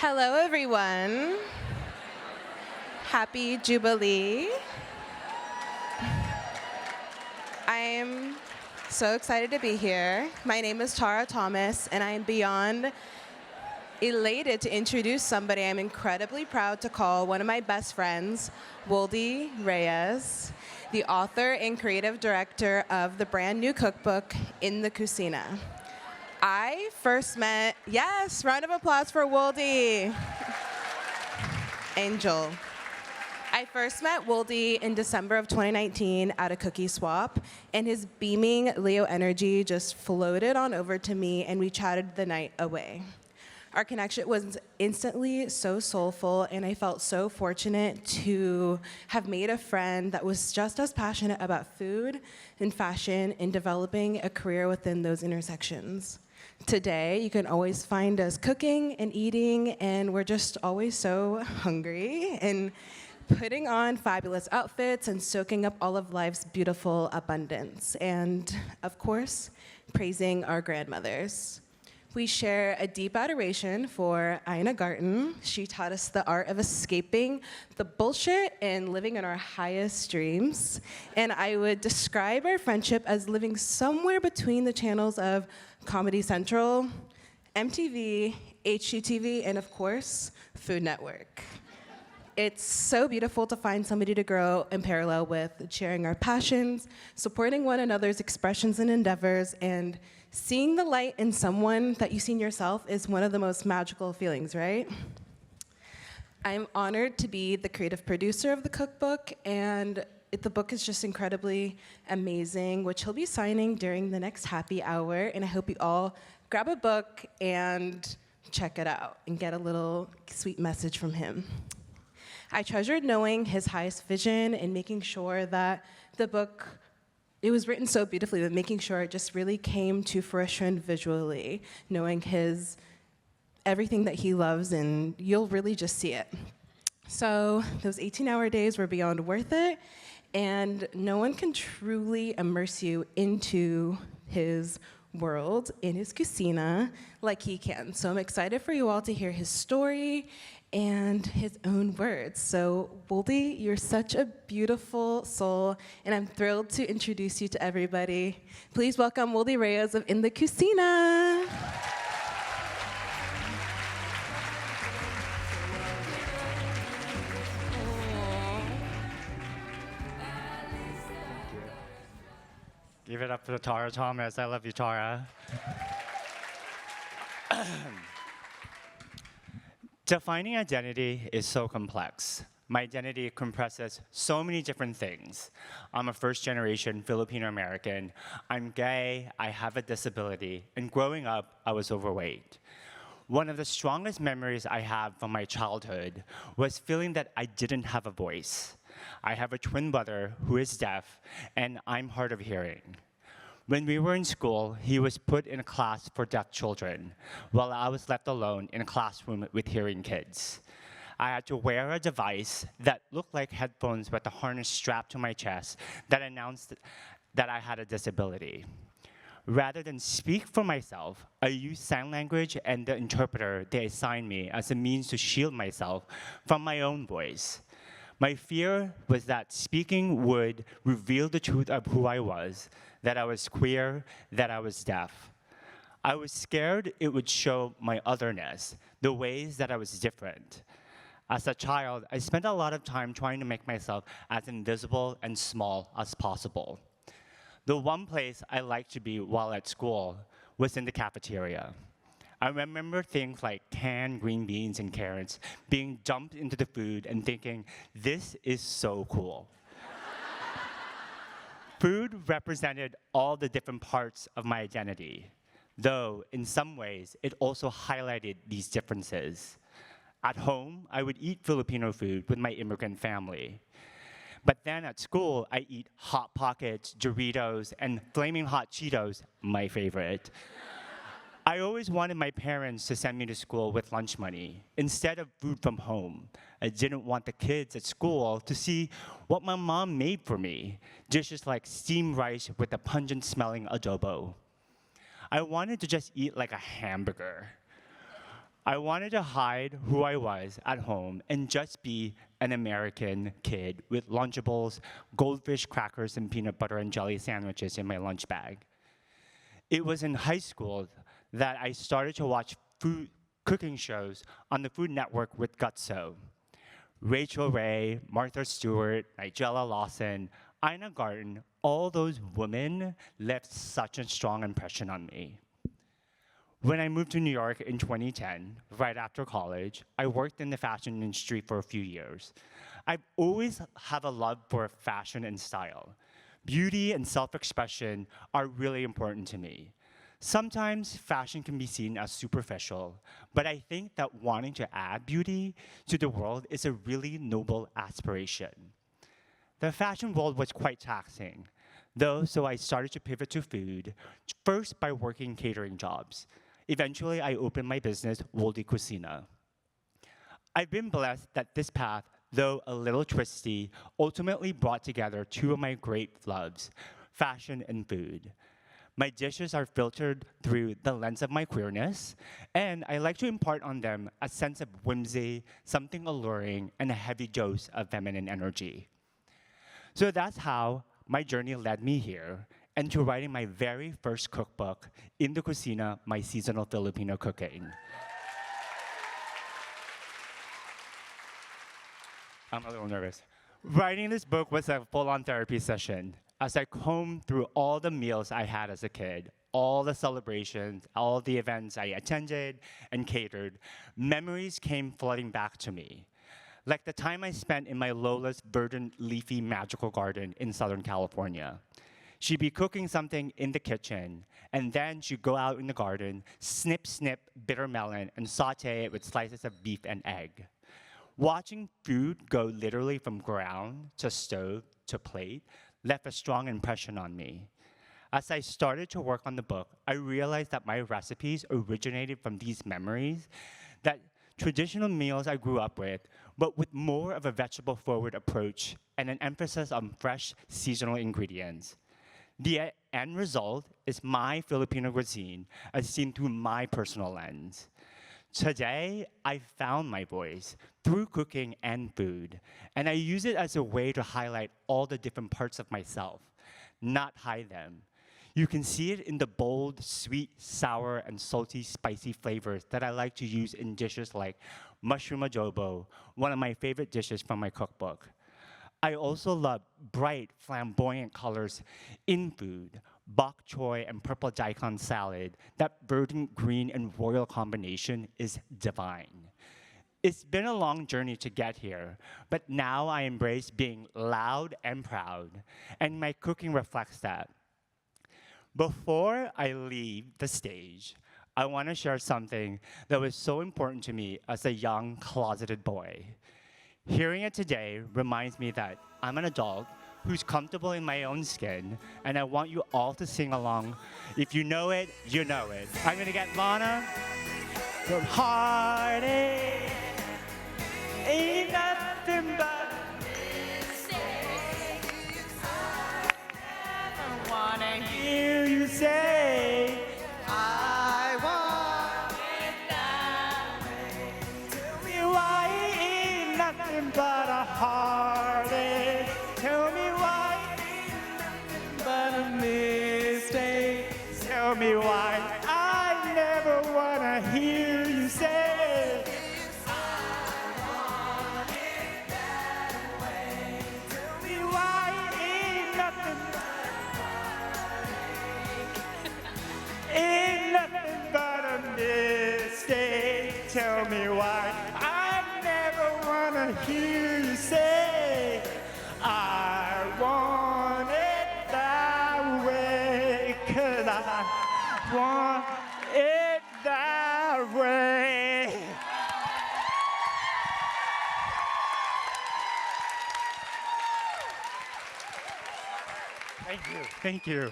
Hello, everyone. Happy Jubilee. I'm so excited to be here. My name is Tara Thomas, and I am beyond elated to introduce somebody I'm incredibly proud to call one of my best friends, Woldy Reyes, the author and creative director of the brand new cookbook, In the Cuisine. I first met, yes, round of applause for Woldy. Angel. I first met Woldy in December of 2019 at a cookie swap, and his beaming Leo energy just floated on over to me, and we chatted the night away. Our connection was instantly so soulful, and I felt so fortunate to have made a friend that was just as passionate about food and fashion and developing a career within those intersections. Today, you can always find us cooking and eating, and we're just always so hungry and putting on fabulous outfits and soaking up all of life's beautiful abundance. And of course, praising our grandmothers. We share a deep adoration for Ina Garten. She taught us the art of escaping the bullshit and living in our highest dreams. And I would describe our friendship as living somewhere between the channels of Comedy Central, MTV, HGTV, and of course, Food Network. It's so beautiful to find somebody to grow in parallel with, sharing our passions, supporting one another's expressions and endeavors, and seeing the light in someone that you see in yourself is one of the most magical feelings, right? I'm honored to be the creative producer of the cookbook, and the book is just incredibly amazing, which he'll be signing during the next happy hour, and I hope you all grab a book and check it out and get a little sweet message from him. I treasured knowing his highest vision and making sure that the book, it was written so beautifully, but making sure it just really came to fruition visually, knowing everything that he loves, and you'll really just see it. So those 18-hour days were beyond worth it, and no one can truly immerse you into his world, in his cuisine, like he can. So I'm excited for you all to hear his story and his own words. So Woldy, you're such a beautiful soul, and I'm thrilled to introduce you to everybody. Please welcome Woldy Reyes of In the Cuisine. Give it up for Tara Thomas. I love you, Tara. Defining identity is so complex. My identity compresses so many different things. I'm a first-generation Filipino American. I'm gay, I have a disability, and growing up, I was overweight. One of the strongest memories I have from my childhood was feeling that I didn't have a voice. I have a twin brother who is deaf, and I'm hard of hearing. When we were in school, he was put in a class for deaf children, while I was left alone in a classroom with hearing kids. I had to wear a device that looked like headphones with a harness strapped to my chest that announced that I had a disability. Rather than speak for myself, I used sign language and the interpreter they assigned me as a means to shield myself from my own voice. My fear was that speaking would reveal the truth of who I was, that I was queer, that I was deaf. I was scared it would show my otherness, the ways that I was different. As a child, I spent a lot of time trying to make myself as invisible and small as possible. The one place I liked to be while at school was in the cafeteria. I remember things like canned green beans and carrots being dumped into the food and thinking, this is so cool. Food represented all the different parts of my identity, though in some ways it also highlighted these differences. At home, I would eat Filipino food with my immigrant family. But then at school, I eat Hot Pockets, Doritos, and Flaming Hot Cheetos, my favorite. I always wanted my parents to send me to school with lunch money instead of food from home. I didn't want the kids at school to see what my mom made for me, dishes like steamed rice with a pungent-smelling adobo. I wanted to just eat like a hamburger. I wanted to hide who I was at home and just be an American kid with Lunchables, goldfish crackers, and peanut butter and jelly sandwiches in my lunch bag. It was in high school that I started to watch food cooking shows on the Food Network with Gutso. Rachel Ray, Martha Stewart, Nigella Lawson, Ina Garten, all those women left such a strong impression on me. When I moved to New York in 2010, right after college, I worked in the fashion industry for a few years. I've always had a love for fashion and style. Beauty and self-expression are really important to me. Sometimes fashion can be seen as superficial, but I think that wanting to add beauty to the world is a really noble aspiration. The fashion world was quite taxing, though, so I started to pivot to food, first by working catering jobs. Eventually, I opened my business, Woldy Cuisine. I've been blessed that this path, though a little twisty, ultimately brought together two of my great loves, fashion and food. My dishes are filtered through the lens of my queerness, and I like to impart on them a sense of whimsy, something alluring, and a heavy dose of feminine energy. So that's how my journey led me here, and to writing my very first cookbook, In the Cuisine, My Seasonal Filipino Cooking. I'm a little nervous. Writing this book was a full-on therapy session as I combed through all the meals I had as a kid, all the celebrations, all the events I attended and catered. Memories came flooding back to me, like the time I spent in my Lola's verdant, leafy, magical garden in Southern California. She'd be cooking something in the kitchen, and then she'd go out in the garden, snip, snip bitter melon, and saute it with slices of beef and egg. Watching food go literally from ground to stove to plate left a strong impression on me. As I started to work on the book, I realized that my recipes originated from these memories, that traditional meals I grew up with, but with more of a vegetable-forward approach and an emphasis on fresh, seasonal ingredients. The end result is my Filipino cuisine as seen through my personal lens. Today, I found my voice through cooking and food, and I use it as a way to highlight all the different parts of myself, not hide them. You can see it in the bold, sweet, sour, and salty, spicy flavors that I like to use in dishes like mushroom adobo, one of my favorite dishes from my cookbook. I also love bright, flamboyant colors in food, bok choy and purple daikon salad. That verdant green and royal combination is divine. It's been a long journey to get here, but now I embrace being loud and proud, and my cooking reflects that. Before I leave the stage, I want to share something that was so important to me as a young, closeted boy. Hearing it today reminds me that I'm an adult who's comfortable in my own skin, and I want you all to sing along. If you know it, you know it. I'm gonna get Lana. Your heartache ain't nothing but I wanna hear you say, I want it that way. Tell me why it ain't nothing but a heartache. Tell me why it ain't nothing but a mistake. Tell me why I never wanna hear you say, I want it that way. Tell me why it ain't nothing but ain't nothing but a mistake. Tell me why I never wanna hear you say, I want it that way, 'cause I want it that way. Thank you. Thank you.